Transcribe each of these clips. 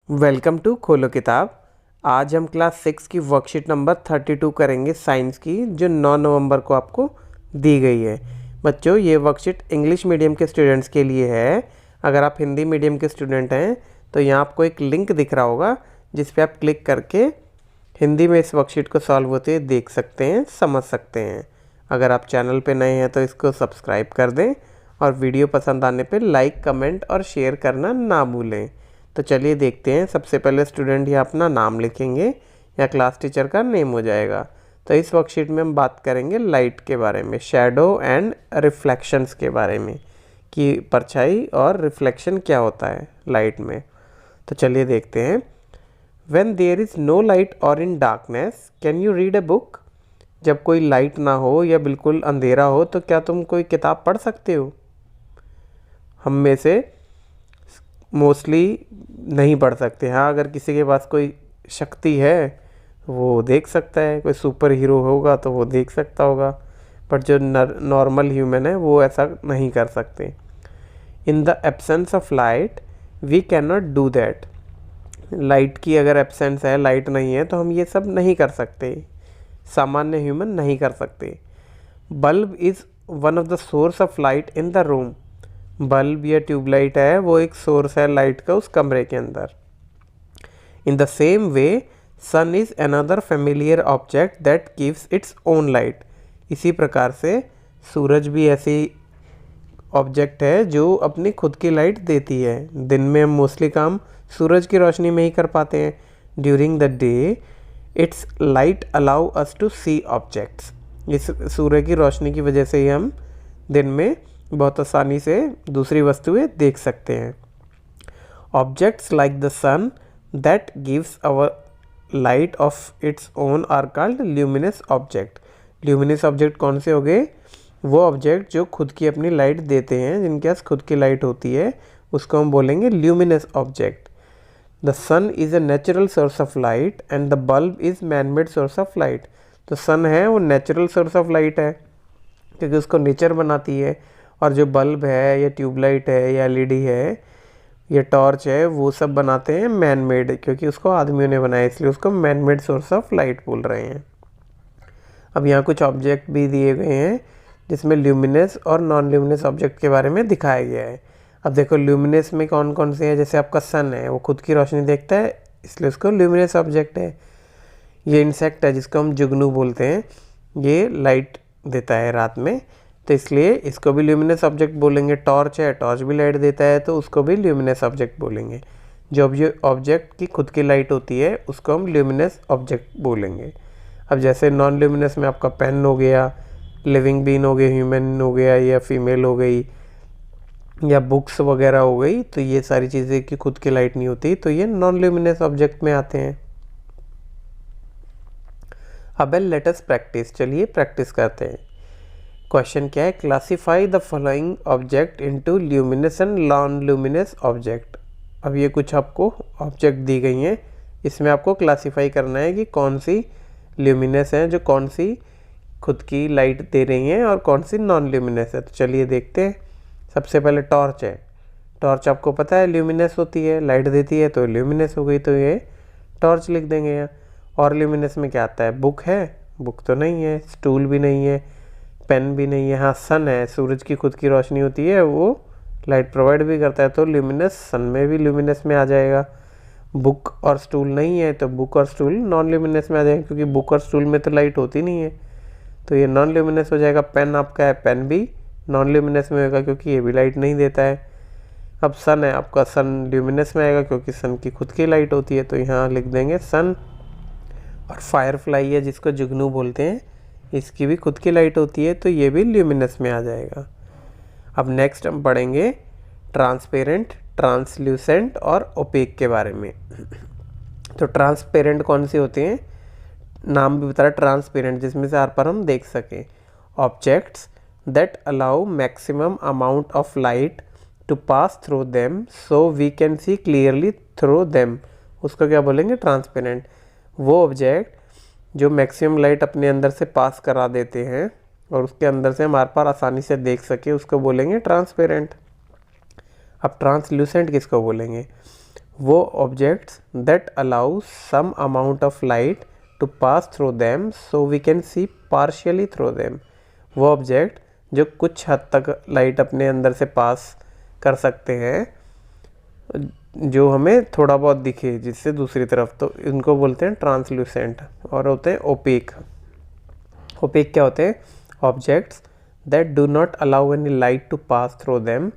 Welcome to खोलो किताब। आज हम क्लास 6 की वर्कशीट नंबर 32 करेंगे साइंस की, जो 9 नवंबर को आपको दी गई है। बच्चों, ये वर्कशीट इंग्लिश मीडियम के स्टूडेंट्स के लिए है। अगर आप हिंदी मीडियम के स्टूडेंट हैं तो यहाँ आपको एक लिंक दिख रहा होगा, जिस पे आप क्लिक करके हिंदी में इस वर्कशीट को सॉल्व होते हुए देख सकते हैं, समझ सकते हैं। अगर आप चैनल पे नए हैं तो इसको सब्सक्राइब कर दें और वीडियो पसंद आने पे लाइक, कमेंट और शेयर करना ना भूलें। तो चलिए देखते हैं। सबसे पहले स्टूडेंट यहाँ अपना नाम लिखेंगे या क्लास टीचर का नेम हो जाएगा। तो इस वर्कशीट में हम बात करेंगे लाइट के बारे में, शैडो एंड रिफ्लेक्शंस के बारे में, कि परछाई और रिफ्लेक्शन क्या होता है लाइट में। तो चलिए देखते हैं। When there is no light or in darkness, can you read a book? जब कोई लाइट ना हो या बिल्कुल अंधेरा हो तो क्या तुम कोई किताब पढ़ सकते हो? हम में से मोस्टली नहीं पढ़ सकते। हाँ, अगर किसी के पास कोई शक्ति है वो देख सकता है, कोई सुपर हीरो होगा तो वो देख सकता होगा, पर जो नॉर्मल ह्यूमन है वो ऐसा नहीं कर सकते। In the absence of light we can not do that. Light की अगर एब्सेंस है, लाइट नहीं है, तो हम ये सब नहीं कर सकते, सामान्य ह्यूमन नहीं कर सकते। Bulb is one of the source of light in the room. Bulb या ट्यूबलाइट है, वो एक सोर्स है लाइट का उस कमरे के अंदर। In the same way sun is another familiar object that gives its own light. इसी प्रकार से सूरज भी ऐसी ऑब्जेक्ट है जो अपनी खुद की लाइट देती है। दिन में हम मोस्टली काम सूरज की रोशनी में ही कर पाते हैं। During the day its light allow us to see objects. इस सूर्य की रोशनी की वजह से ही हम दिन में बहुत आसानी से दूसरी वस्तुएं देख सकते हैं। Objects like the sun that gives our light of its own are called luminous object. Luminous object कौन से हो गए? वो ऑब्जेक्ट जो खुद की अपनी लाइट देते हैं, जिनके पास खुद की लाइट होती है, उसको हम बोलेंगे luminous object. The sun is a natural source of light and the bulb is man made source of light. तो सन है वो नेचुरल सोर्स ऑफ लाइट है, क्योंकि उसको नेचर बनाती है। और जो बल्ब है या ट्यूबलाइट है या एलईडी है या टॉर्च है, वो सब बनाते हैं मैन मेड, क्योंकि उसको आदमियों ने बनाया, इसलिए उसको man made source of light बोल रहे हैं। अब यहाँ कुछ ऑब्जेक्ट भी दिए गए हैं जिसमें ल्यूमिनस और नॉन ल्यूमिनस ऑब्जेक्ट के बारे में दिखाया गया है। अब देखो, ल्यूमिनस में कौन कौन से हैं? जैसे आपका सन है, वो खुद की रोशनी देखता है, इसलिए उसको ल्यूमिनस ऑब्जेक्ट है। ये इंसेक्ट है जिसको हम जुगनू बोलते हैं, ये लाइट देता है रात में, तो इसलिए इसको भी ल्यूमिनस ऑब्जेक्ट बोलेंगे। टॉर्च है, टॉर्च भी लाइट देता है, तो उसको भी ल्यूमिनस ऑब्जेक्ट बोलेंगे। जो ऑब्जेक्ट की खुद की लाइट होती है उसको हम ल्यूमिनस ऑब्जेक्ट बोलेंगे। अब जैसे नॉन ल्यूमिनस में आपका पेन हो गया, लिविंग बीन हो गया, ह्यूमन हो गया या फीमेल हो गई, या बुक्स वगैरह हो गई, तो ये सारी चीज़ें की खुद की लाइट नहीं होती, तो ये नॉन ल्यूमिनस ऑब्जेक्ट में आते हैं। अब लेट अस प्रैक्टिस। चलिए प्रैक्टिस करते हैं। क्वेश्चन क्या है? Classify the following object into luminous and non luminous object. अब ये कुछ आपको ऑब्जेक्ट दी गई हैं, इसमें आपको क्लासीफाई करना है कि कौन सी ल्यूमिनस है, जो कौन सी खुद की लाइट दे रही हैं, और कौन सी नॉन ल्यूमिनस है। तो चलिए देखते हैं। सबसे पहले टॉर्च है। टॉर्च आपको पता है ल्यूमिनस होती है, लाइट देती है, तो ल्यूमिनस हो गई, तो ये टॉर्च लिख देंगे यहाँ। और ल्यूमिनस में क्या आता है? बुक है, बुक तो नहीं है। स्टूल भी नहीं है, पेन भी नहीं है। हाँ, सन है, सूरज की खुद की रोशनी होती है, वो लाइट प्रोवाइड भी करता है, तो ल्यूमिनस सन में भी ल्यूमिनस में आ जाएगा। बुक और स्टूल नहीं है, तो बुक और स्टूल नॉन ल्यूमिनस में आ जाएगा, क्योंकि बुक और स्टूल में तो लाइट होती नहीं है, तो ये नॉन ल्यूमिनस हो जाएगा। पेन आपका है, पेन भी नॉन ल्यूमिनस में होगा, क्योंकि ये भी लाइट नहीं देता है। अब सन है आपका, सन ल्यूमिनस में आएगा, क्योंकि सन की खुद की लाइट होती है, तो यहाँ लिख देंगे सन। और फायरफ्लाई है जिसको जुगनू बोलते हैं, इसकी भी खुद की लाइट होती है, तो ये भी ल्यूमिनस में आ जाएगा। अब नेक्स्ट हम पढ़ेंगे ट्रांसपेरेंट, ट्रांसल्यूसेंट और ओपेक के बारे में। तो ट्रांसपेरेंट कौन से होते हैं? नाम भी बता रहा है ट्रांसपेरेंट, जिसमें से आर पर हम देख सकें। Objects that allow maximum amount of light to pass through them so we can see clearly through them, उसको क्या बोलेंगे? ट्रांसपेरेंट। वो ऑब्जेक्ट जो मैक्सिमम लाइट अपने अंदर से पास करा देते हैं और उसके अंदर से हम आर पार आसानी से देख सके, उसको बोलेंगे ट्रांसपेरेंट। अब ट्रांसल्यूसेंट किसको बोलेंगे? वो objects that allow some amount of light to pass through them so we can see partially through them. वो ऑब्जेक्ट जो कुछ हद तक लाइट अपने अंदर से पास कर सकते हैं, जो हमें थोड़ा बहुत दिखे जिससे दूसरी तरफ, तो इनको बोलते हैं ट्रांसल्यूसेंट। और होते हैं ओपेक। ओपेक क्या होते हैं? Objects that do not allow any light to pass through them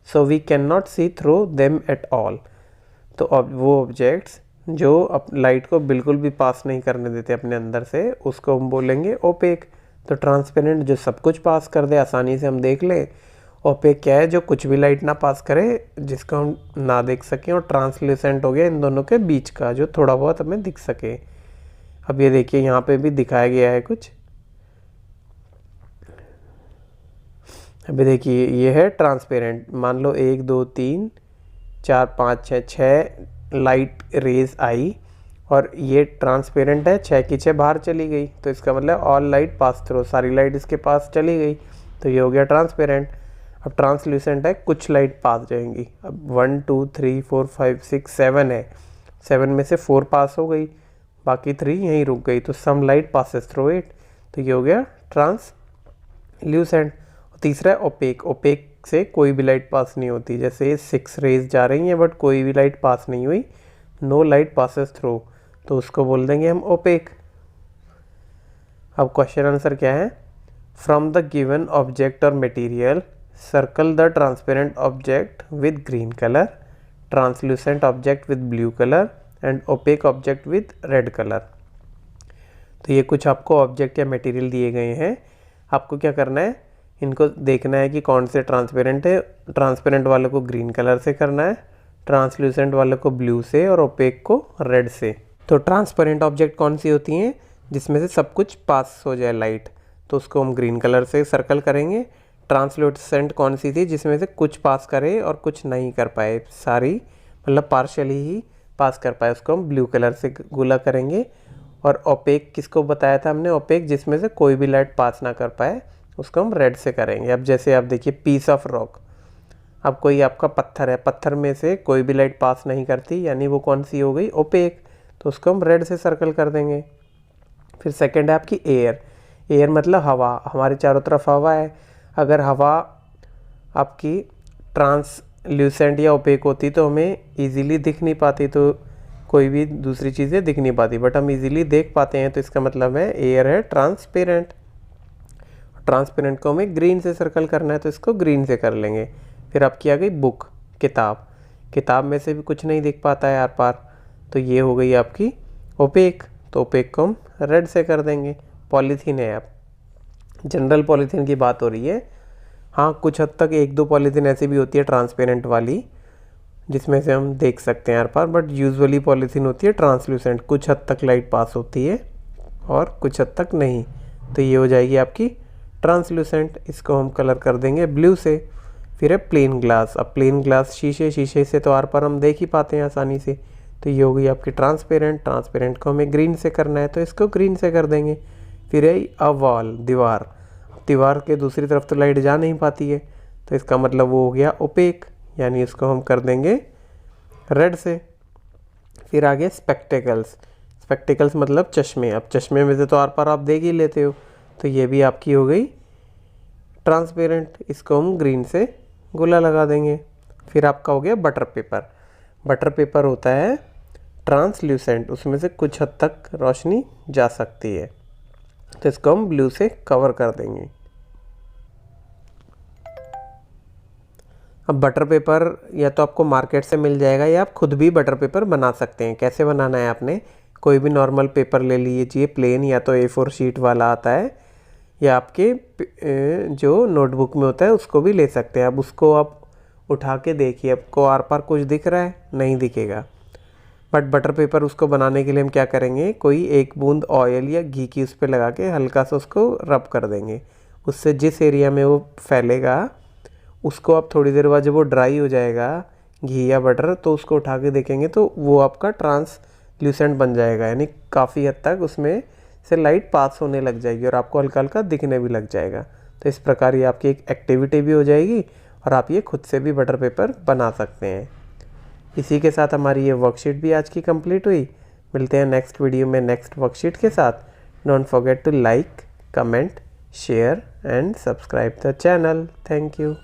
so we can not see through them at all. तो वो ऑब्जेक्ट्स जो लाइट को बिल्कुल भी पास नहीं करने देते अपने अंदर से, उसको हम बोलेंगे ओपेक। तो ट्रांसपेरेंट जो सब कुछ पास कर दे, आसानी से हम देख लें। ओपेक क्या है? जो कुछ भी लाइट ना पास करे, जिसको हम ना देख सकें। और ट्रांसल्यूसेंट हो गया इन दोनों के बीच का, जो थोड़ा बहुत हमें दिख सके। अब ये देखिए यहाँ पे भी दिखाया गया है कुछ। अभी देखिए ये है ट्रांसपेरेंट। मान लो 1 2 3 4 5 6 लाइट रेज आई, और ये ट्रांसपेरेंट है, 6 की 6 बाहर चली गई, तो इसका मतलब ऑल लाइट पास थ्रू, सारी लाइट इसके पास चली गई, तो ये हो गया ट्रांसपेरेंट। अब ट्रांसल्यूसेंट है, कुछ लाइट पास जाएंगी। अब 1 2 3 4 5 6 7 है, 7 में से 4 पास हो गई, बाकी 3 यहीं रुक गई, तो some light passes through it, तो ये हो गया ट्रांसल्यूसेंट। तीसरा है ओपेक। ओपेक से कोई भी लाइट पास नहीं होती, जैसे 6 रेज जा रही हैं बट कोई भी लाइट पास नहीं हुई, नो लाइट पासेस थ्रू, तो उसको बोल देंगे हम ओपेक। अब क्वेश्चन आंसर क्या है? फ्रॉम द गिवन ऑब्जेक्ट और material circle the transparent object with green colour, translucent object with blue colour and opaque object with red colour. तो ये कुछ आपको ऑब्जेक्ट या मटेरियल दिए गए हैं, आपको क्या करना है? इनको देखना है कि कौन से ट्रांसपेरेंट है। ट्रांसपेरेंट वाले को ग्रीन कलर से करना है, ट्रांसल्यूसेंट वाले को ब्लू से, और ओपेक को रेड से। तो ट्रांसपेरेंट ऑब्जेक्ट कौन सी होती हैं? जिसमें से सब कुछ पास हो जाए लाइट, तो उसको हम ग्रीन कलर से सर्कल करेंगे। ट्रांसल्यूसेंट कौन सी थी? जिसमें से कुछ पास करे और कुछ नहीं कर पाए, सारी मतलब पार्शियली ही पास कर पाए, उसको हम ब्लू कलर से गोला करेंगे। और ओपेक किसको बताया था हमने? ओपेक जिसमें से कोई भी लाइट पास ना कर पाए, उसको हम रेड से करेंगे। अब जैसे आप देखिए पीस ऑफ रॉक, अब कोई आपका पत्थर है, पत्थर में से कोई भी लाइट पास नहीं करती, यानी वो कौन सी हो गई? ओपेक, तो उसको हम रेड से सर्कल कर देंगे। फिर सेकंड है आपकी एयर। एयर मतलब हवा, हमारे चारों तरफ हवा है। अगर हवा आपकी ट्रांसल्यूसेंट या ओपेक होती तो हमें इजीली दिख नहीं पाती, तो कोई भी दूसरी चीज़ें दिख नहीं पाती, बट हम इजीली देख पाते हैं, तो इसका मतलब है एयर है ट्रांसपेरेंट। ट्रांसपेरेंट को हमें ग्रीन से सर्कल करना है, तो इसको ग्रीन से कर लेंगे। फिर आपकी आ गई बुक, किताब। किताब में से भी कुछ नहीं दिख पाता है आर पार, तो ये हो गई आपकी ओपेक, तो ओपेक को हम रेड से कर देंगे। पॉलीथीन है, आप जनरल पॉलीथीन की बात हो रही है। हाँ, कुछ हद तक 1 2 पॉलीथीन ऐसी भी होती है ट्रांसपेरेंट वाली, जिसमें से हम देख सकते हैं आर पार, बट यूजुअली पॉलीथीन होती है ट्रांसल्यूसेंट, कुछ हद तक लाइट पास होती है और कुछ हद तक नहीं, तो ये हो जाएगी आपकी ट्रांसल्यूसेंट। इसको हम कलर कर देंगे ब्लू से। फिर है प्लेन ग्लास। अब प्लेन ग्लास शीशे, शीशे से तो आर पार हम देख ही पाते हैं आसानी से, तो ये हो गई आपकी ट्रांसपेरेंट। ट्रांसपेरेंट को हमें ग्रीन से करना है, तो इसको ग्रीन से कर देंगे। फिर है अ वॉल, दीवार। दीवार के दूसरी तरफ तो लाइट जा नहीं पाती है, तो इसका मतलब वो हो गया ओपेक, यानी इसको हम कर देंगे रेड से। फिर आगे स्पेक्टेकल्स। स्पेक्टेकल्स मतलब चश्मे। अब चश्मे में से तो आर पार आप देख ही लेते हो, तो ये भी आपकी हो गई ट्रांसपेरेंट, इसको हम ग्रीन से गोला लगा देंगे। फिर आपका हो गया बटर पेपर। बटर पेपर होता है ट्रांसल्यूसेंट, उसमें से कुछ हद तक रोशनी जा सकती है, तो इसको हम ब्लू से कवर कर देंगे। अब बटर पेपर या तो आपको मार्केट से मिल जाएगा, या आप खुद भी बटर पेपर बना सकते हैं। कैसे बनाना है? आपने कोई भी नॉर्मल पेपर ले लीजिए, प्लेन, या तो A4 शीट वाला आता है, या आपके जो नोटबुक में होता है उसको भी ले सकते हैं। अब उसको आप उठा के देखिए, आपको आर पार कुछ दिख रहा है? नहीं दिखेगा। बट बटर पेपर उसको बनाने के लिए हम क्या करेंगे? कोई 1 बूंद ऑयल या घी की उस पर लगा के हल्का सा उसको रब कर देंगे। उससे जिस एरिया में वो फैलेगा, उसको आप थोड़ी देर बाद जब वो ड्राई हो जाएगा घी या बटर, तो उसको उठा के देखेंगे तो वो आपका ट्रांसल्यूसेंट बन जाएगा, यानी काफ़ी हद तक उसमें से लाइट पास होने लग जाएगी और आपको हल्का हल्का दिखने भी लग जाएगा। तो इस प्रकार ये आपकी एक एक्टिविटी भी हो जाएगी और आप ये खुद से भी बटर पेपर बना सकते हैं। इसी के साथ हमारी ये वर्कशीट भी आज की कंप्लीट हुई। मिलते हैं नेक्स्ट वीडियो में नेक्स्ट वर्कशीट के साथ। Don't forget to like, comment, share and subscribe the channel. Thank you.